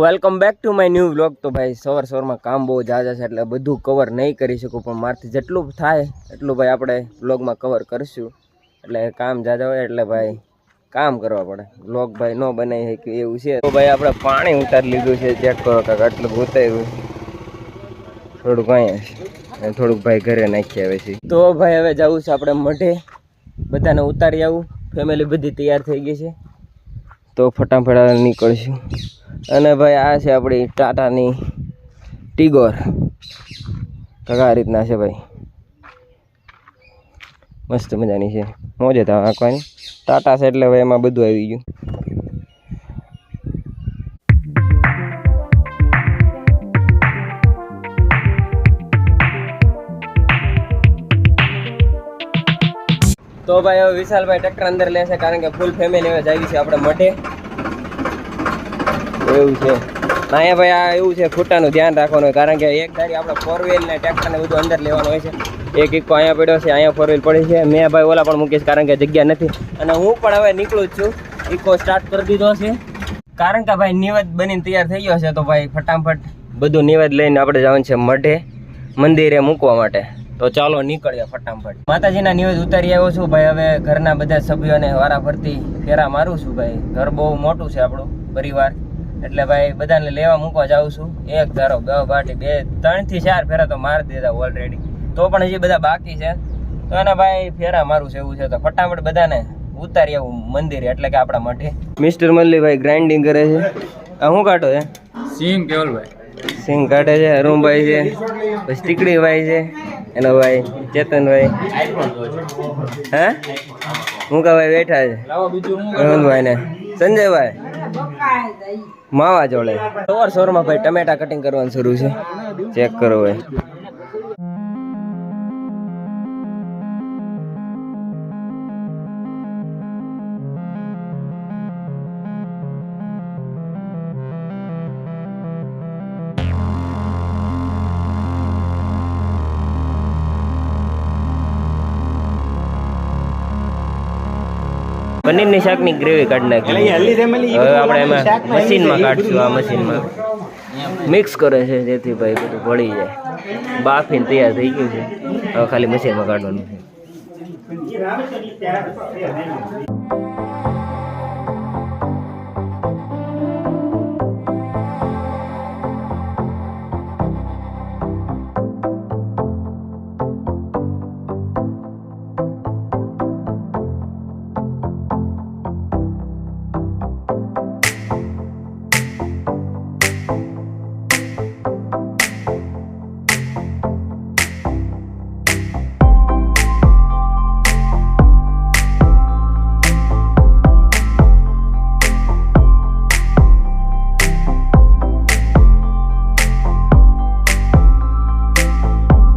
Welcome back to my new vlog. તો ભાઈ સવારમાં કામ બહુ જાજા છે એટલે બધું કવર નહીં કરી શકું, પણ મારથી જેટલું થાય એટલું ભાઈ આપણે વ્લોગમાં કવર કરીશું. એટલે કામ જાજા હોય એટલે ભાઈ કામ કરવા પડે, વ્લોગ ભાઈ ન બનાવી શક્યું એવું છે. તો ભાઈ આપણે પાણી ઉતારી લીધું છે, ચેક કરો કાંક આટલું ઉતાર્યું, થોડુંક અહીંયા થોડુંક ભાઈ ઘરે નાખી આવે છે. તો ભાઈ હવે જવું છે આપણે મઢે, બધાને ઉતારી આવું. ફેમિલી બધી તૈયાર થઈ ગઈ છે તો ફટાફટ નીકળશું. અને ભાઈ આ છે આપણી ટાટાની ટીગોર, કાંઈ આ રીતના છે ભાઈ, મસ્ત મજાની છે, મોજે તો આંકવાની. ટાટા છે એટલે ભાઈ એમાં બધું આવી ગયું. તો ભાઈ હવે વિશાલભાઈ ટ્રેક્ટર અંદર લેશે, કારણ કે ફૂલ ફેમિલી હવે આવી છે આપણે મઢે. એવું છે અહીંયા ભાઈ, આ એવું છે ખૂટાનું ધ્યાન રાખવાનું હોય, કારણ કે એક ધારી આપણે 4 વ્હીલ ને ટ્રેક્ટર ને બધું અંદર લેવાનું હોય છે. એક ઇકો અહીંયા પડ્યો છે, અહીંયા 4 વ્હીલ પડી છે. મેં ભાઈ ઓલા પણ મૂકીશ કારણ કે જગ્યા નથી, અને હું પણ હવે નીકળું જ છું. ઇકો સ્ટાર્ટ કરી દીધો છે કારણ કે ભાઈ નિવેદ બનીને તૈયાર થઈ ગયો છે. તો ભાઈ ફટાફટ બધું નિવેદ લઈને આપણે જવાનું છે મઢે મંદિરે મૂકવા માટે. તો ચાલો નીકળીએ ફટાફટ. માતાજીના નિવેદ ઉતારી આવ્યો છું ભાઈ. હવે ઘરના બધા સભ્યોને વારા ફરતી ફેરા મારું છું ભાઈ. ઘર બહુ મોટું છે આપણું પરિવાર, એટલે ભાઈ બધાને લેવા મૂકવા જાઉં છું. એક ધારો 2 બાટી 3 થી 4 ફેરા તો મારી દીધા ઓલરેડી, તો પણ હજી બધા બાકી છે. તો એને ભાઈ ફેરા મારું છે એવું છે. તો ફટાફટ બધાને ઉતારી આવું મંદિરે, એટલે કે આપણા મઢે. મિસ્ટર મલ્લીભાઈ ગ્રાઇન્ડિંગ કરે છે. આ શું કાઢો છે? સિંગ કેવલભાઈ સિંગ કાઢે છે. અરુણભાઈ છે, પછી ટીકડીભાઈ છે, એનો ભાઈ ચેતનભાઈ, હે હું કા ભાઈ બેઠા છે, અરુણભાઈ ને સંજયભાઈ માવા જોડે. સવારમાં ભાઈ ટમેટા કટિંગ કરવાનું શરૂ છે, ચેક કરો ભાઈ. પનીરની શાકની ગ્રેવી કાઢી નાખી. હવે આપણે એમાં મશીનમાં કાઢશું. આ મશીનમાં મિક્સ કરે છે જેથી ભાઈ બધું ભળી જાય. બાફીને તૈયાર થઈ ગયું છે, હવે ખાલી મશીનમાં કાઢવાનું છે.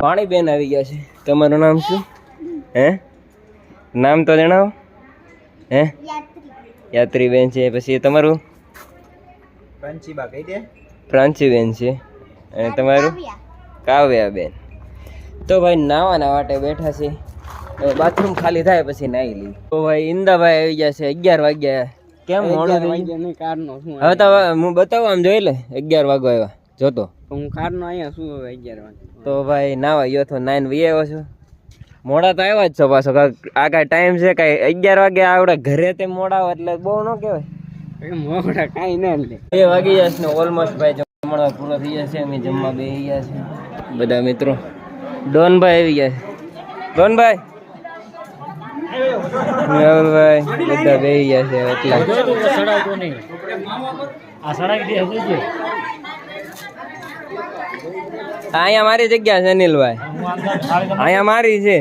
પાણી બેન આવી ગયા છે. તમારું નામ શું? હે નામ તો જણાવો. હે યાત્રી બેન છે. પછી તમારું? પ્રાંચી બેન છે. અને તમારું? કાવ્યા બેન. તો ભાઈ નાવાના વાટે બેઠા છે. હવે બાથરૂમ ખાલી થાય પછી નાહી લઈ. તો ભાઈ ઇન્દાભાઈ આવી ગયા છે. 11 વાગ્યા. કેમ મોડું? હવે તો હું બતાવું, આમ જોઈ લે 11 વાગો આવ્યા જોતો. હું કારનો અહીંયા શું હવે 11 વાગે. તો ભાઈ નાવા ગયો તો 9 વી આવ્યો છું. મોડા તો આવ્યા જ છો પાછો. આ કાંઈ ટાઈમ છે કાંઈ? 11 વાગે આવડે ઘરે તે મોડા આવે એટલે બહુ ન કહેવાય મોડા, કાંઈ ના. 2 વાગી જશે ને ઓલમોસ્ટ ભાઈ જમણવા પૂરો થઈ જશે. અમે જમવા બેસી ગયા છે બધા મિત્રો. ડોનભાઈ આવી ગયા છે. ડોનભાઈ, મેહુલભાઈ બધા બેસી ગયા છે. એટલા અહીંયા મારી જગ્યા છે અનિલભાઈ, અહીંયા મારી છે.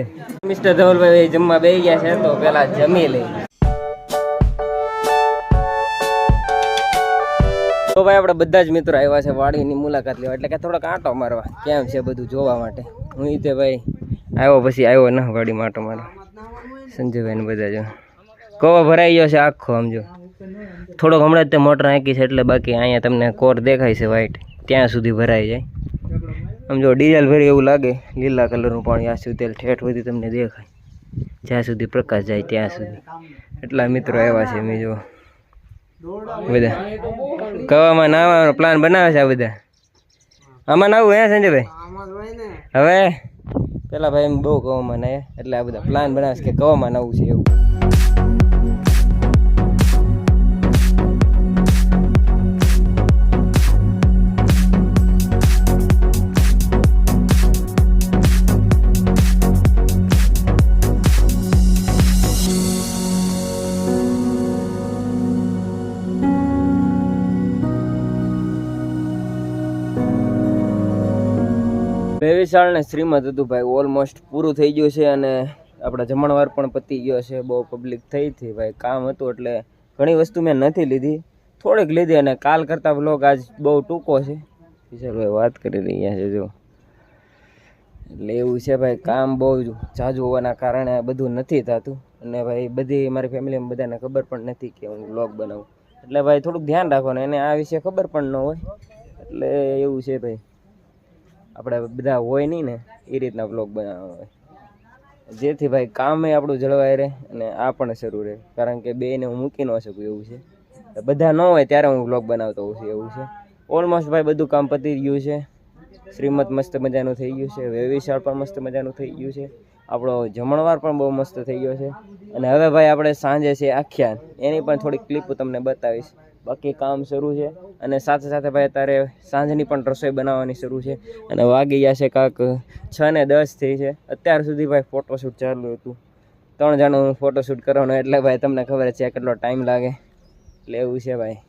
મિસ્ટર ધવલભાઈ જમવા બેસી ગયા છે, તો પેલા જમી લઈ. તો ભાઈ આપણે બધા જ મિત્રો આવ્યા છે વાડીની મુલાકાત લેવા, એટલે કે થોડોક આંટો મારવા, કેમ છે બધું જોવા માટે. હું તે ભાઈ આવ્યો, પછી આવ્યો ના વાડીમાં આંટો મારવા. સંજયભાઈ ને બધા જો કવો ભરાઈ ગયો છે આખો. આમ જો થોડોક હમણાં જ તે મોટર નાખી છે એટલે, બાકી અહીંયા તમને કોર દેખાય છે વ્હાઈટ, ત્યાં સુધી ભરાઈ જાય. આમ જો ડીઝલ ભરી એવું લાગે. લીલા કલરનું પાણી આ સુધી ઠેઠ સુધી તમને દેખાય, જ્યાં સુધી પ્રકાશ જાય ત્યાં સુધી. એટલા મિત્રો આવ્યા છે. મેં જો બધા કવામાં નાવાનો પ્લાન બનાવે છે આ બધા. આમાં નાવું હે સંજયભાઈ? હવે પેલા ભાઈ એમ બહુ કવામાં નાય એટલે આ બધા પ્લાન બનાવે છે કે કવામાં નાવું છે એવું. વેવિશાળ ને શ્રીમદ હતું ભાઈ ઓલમોસ્ટ પૂરું થઈ ગયું છે અને આપણા જમણવાર પણ પતી ગયો છે. બહુ પબ્લિક થઈ હતી ભાઈ, કામ હતું એટલે ઘણી વસ્તુ મેં નથી લીધી, થોડીક લીધી અને કાલ કરતાં વ્લોગ આજ બહુ ટૂંકો છે. વિશાલભાઈ વાત કરી રહ્યા છે જો, એટલે એવું છે ભાઈ, કામ બહુ ઝાઝું હોવાના કારણે બધું નથી થતું અને ભાઈ બધી મારી ફેમિલીમાં બધાને ખબર પણ નથી કે હું વ્લોગ બનાવું, એટલે ભાઈ થોડુંક ધ્યાન રાખવાનું, એને આ વિશે ખબર પણ ન હોય એટલે એવું છે ભાઈ. આપણે બધા હોય નહીં ને એ રીતના વ્લોગ બનાવવાનો હોય જેથી ભાઈ કામે આપણું જળવાઈ રહે અને આ પણ શરૂ રહે, કારણ કે બેને હું મૂકી ન શકું એવું છે. બધા ન હોય ત્યારે હું વ્લોગ બનાવતો હોઉં છું એવું છે. ઓલમોસ્ટ ભાઈ બધું કામ પતી ગયું છે. શ્રીમદ મસ્ત મજાનું થઈ ગયું છે, વેવિશાળ પણ મસ્ત મજાનું થઈ ગયું છે, આપણો જમણવાર પણ બહુ મસ્ત થઈ ગયો છે. અને હવે ભાઈ આપણે સાંજે છે આખ્યાન, એની પણ થોડીક ક્લિપ તમને બતાવીશ. બાકી કામ શરૂ છે અને સાથે સાથે ભાઈ અત્યારે સાંજની પણ રસોઈ બનાવવાની શરૂ છે અને વાગી ગયા છે કાંક 6 ને 10 થઈ છે. અત્યાર સુધી ભાઈ ફોટોશૂટ ચાલુ હતું, 3 જણનું ફોટોશૂટ કરવાનું એટલે ભાઈ તમને ખબર છે કેટલો ટાઈમ લાગે, એટલે એવું છે ભાઈ.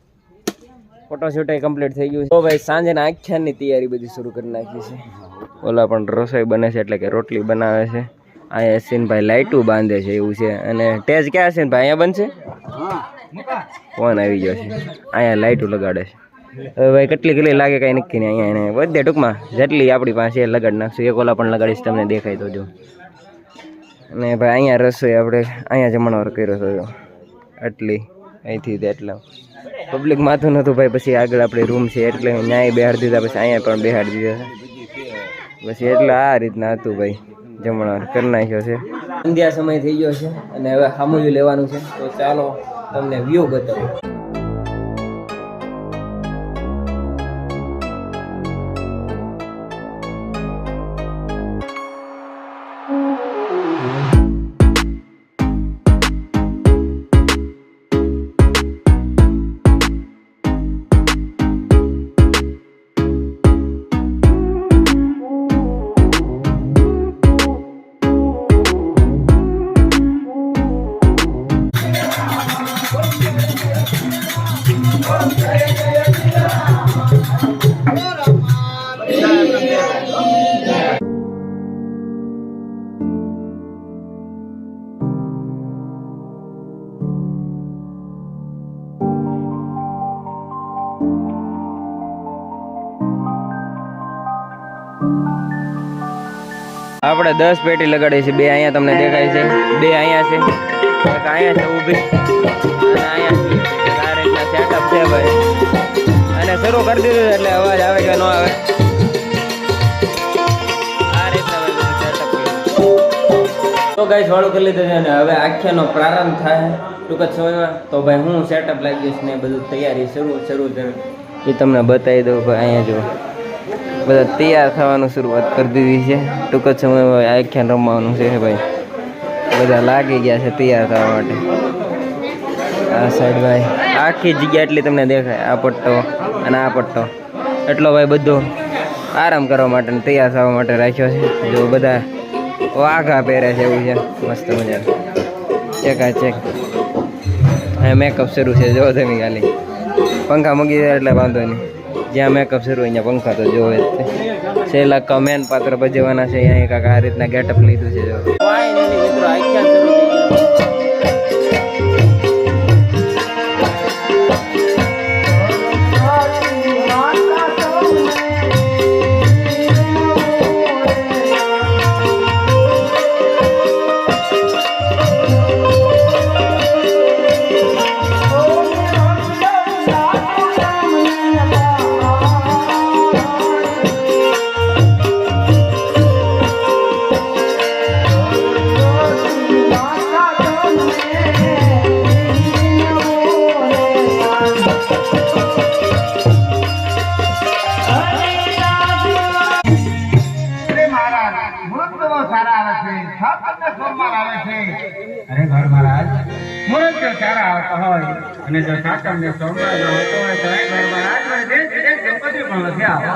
ફોટોશૂટ એ કમ્પ્લીટ થઈ ગયું છે. તો ભાઈ સાંજના આખ્યાનની તૈયારી બધી શરૂ કરી નાખી છે. ઓલા પણ રસોઈ બને છે એટલે કે રોટલી બનાવે છે. અહીંયા સીનભાઈ લાઇટું બાંધે છે એવું છે. અને ટેજ ક્યાં છે ભાઈ? અહીંયા બનશે. ફોન આવી ગયો છે, અહીંયા લાઇટું લગાડે છે. હવે ભાઈ કેટલી લાગે કાંઈ નક્કી નહીં. અહીંયા એને બધે ટૂંકમાં જેટલી આપણી પાસે એ લગાડી નાખશું. એક ઓલા પણ લગાડીશ, તમને દેખાય તો જો. અને ભાઈ અહીંયા રસોઈ આપણે અહીંયા જમણવાર કર્યો હતો આટલી અહીંથી એટલા પબ્લિક માથું નહોતું ભાઈ. પછી આગળ આપણે રૂમ છે એટલે ન્યાય બેહાડી દીધા, પછી અહીંયા પણ બેહાડી દીધા છે. પછી એટલે આ રીતના હતું ભાઈ, જમણવાર કરી નાખ્યો છે. સંધ્યા સમય થઈ ગયો છે અને હવે સામુયું લેવાનું છે, તો ચાલો તમને વ્યૂ બતાવું. આપણે 10 પેટી લગાડી છે. 2 અહીંયા તમને દેખાય છે, 2 અહીંયા છે, એક અહીંયા છે ઊભી અને અહીંયા આ રીતના સેટઅપ છે ભાઈ. અને શરૂ કરી દીધું એટલે અવાજ આવે કે ન આવે આ રીતના સેટઅપ. તો ગાઈસ વાળું કરી લીધું છે અને હવે આખ્યાનો પ્રારંભ થાય ટૂંક જ સમયમાં. તો ભાઈ હું સેટઅપ લાગીશ ને બધું તૈયારી શરૂ એ તમને બતાવી દઉં ભાઈ. અહીંયા જો બધા તૈયાર થવાનું શરૂઆત કરી દીધી છે. ટૂંક જ સમયમાં આખ્યાન રમવાનું છે ભાઈ. બધા લાગી ગયા છે તૈયાર થવા માટે. આ સાઈડ ભાઈ આખી જગ્યા એટલી તમને દેખાય, આ પટ્ટો અને આ પટ્ટો એટલો ભાઈ બધો આરામ કરવા માટે તૈયાર થવા માટે રાખ્યો છે. જો બધા વાઘા પહેરે છે એવું છે, મસ્ત મજા. ચેક હા મેકઅપ શરૂ છે, જો તમે ખાલી પંખા મૂકી દે એટલે વાંધો નહીં. જ્યાં મેકઅપ શરૂ હોય ત્યાં પંખા તો જોવે જ. છેલ્લા મેન પાત્ર ભજવવાના છે. અહીંયા કાંક આ રીતના ગેટઅપ લીધું છે. જો મિત્રો આખ્યાન શરૂ થઈ ગયું. સાતમનો સોમવાર આવે છે. અરે ઘર મહારાજ મુહૂર્ત જો સારા આવતા હોય અને જો સાતમને સોમવાર જો હોતો હોય તો ઘર મહારાજ મને દેશ વિદેશ ગણપતિ પણ નથી આવો.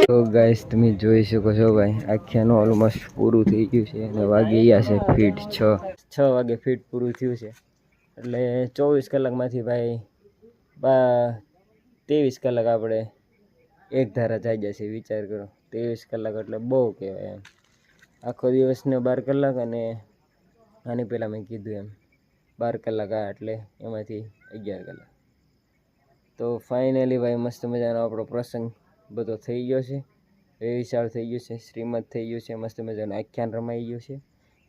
તો ગાઈસ તમે જોઈ શકો છો ભાઈ આખ્યાનું ઓલમોસ્ટ પૂરું થઈ ગયું છે અને વાગી ગયા છે ફીટ 6 વાગે ફીટ પૂરું થયું છે એટલે 24 કલાકમાંથી ભાઈ 23 કલાક આપણે એક ધારા થઈ જશે. વિચાર કરો 23 કલાક એટલે બહુ કહેવાય એમ. આખો દિવસને 12 કલાક અને આની પહેલાં મેં કીધું એમ 12 કલાક આ એટલે એમાંથી 11 કલાક. તો ફાઇનલી ભાઈ મસ્ત મજાનો આપણો પ્રસંગ બધો થઈ ગયો છે, વિશાળ થઈ ગયું છે, શ્રીમદ થઈ ગયું છે, મસ્ત મજાનું આખ્યાન રમાઈ ગયું છે.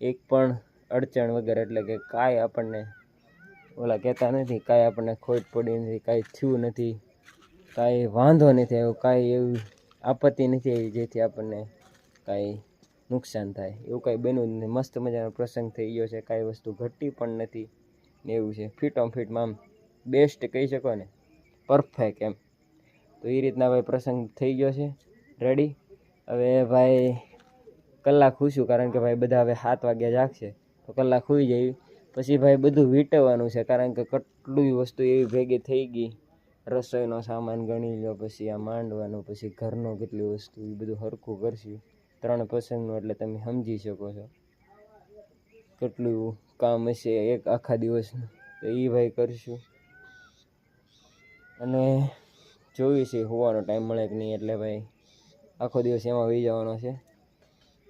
એક પણ અડચણ વગર એટલે કે કાંઈ આપણને ઓલા કહેતા નથી, કાંઈ આપણને ખોટ પડી નથી, કાંઈ થયું નથી, કાંઈ વાંધો નથી આવ્યો, કાંઈ એવી આપત્તિ નથી આવી જેથી આપણને કાંઈ નુકસાન થાય એવું કાંઈ બન્યું જ નથી. મસ્ત મજાનો પ્રસંગ થઈ ગયો છે, કાંઈ વસ્તુ ઘટી પણ નથી ને એવું છે. ફિટ ઓન ફિટમાં આમ બેસ્ટ કહી શકો ને, પરફેક્ટ એમ. તો એ રીતના ભાઈ પ્રસંગ થઈ ગયો છે રેડી. હવે ભાઈ કલાક ખુશું કારણ કે ભાઈ બધા હવે 7 વાગ્યા જાગશે તો કલાક સૂઈ જાય. પછી ભાઈ બધું વીટવવાનું છે કારણ કે કેટલી વસ્તુ એવી ભેગી થઈ ગઈ. રસોઈનો સામાન ગણી લો, પછી આ માંડવાનું, પછી ઘરનો કેટલી વસ્તુ, એ બધું સરખું કરશું. 3 પ્રસંગનું એટલે તમે સમજી શકો છો કેટલું કામ હશે એક આખા દિવસનું. તો એ ભાઈ કરશું અને જોઈએ છે હોવાનો ટાઈમ મળે કે નહીં, એટલે ભાઈ આખો દિવસ એમાં વહી જવાનો છે.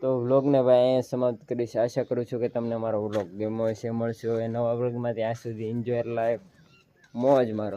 તો વ્લોગને ભાઈ અહીંયા સમાપ્ત કરીશ. આશા કરું છું કે તમને મારો વ્લોગ ગમ્યો હશે. મળશો એ નવા વ્લોગમાં. ત્યાં સુધી એન્જોય લાઈફ, મોજ મારો.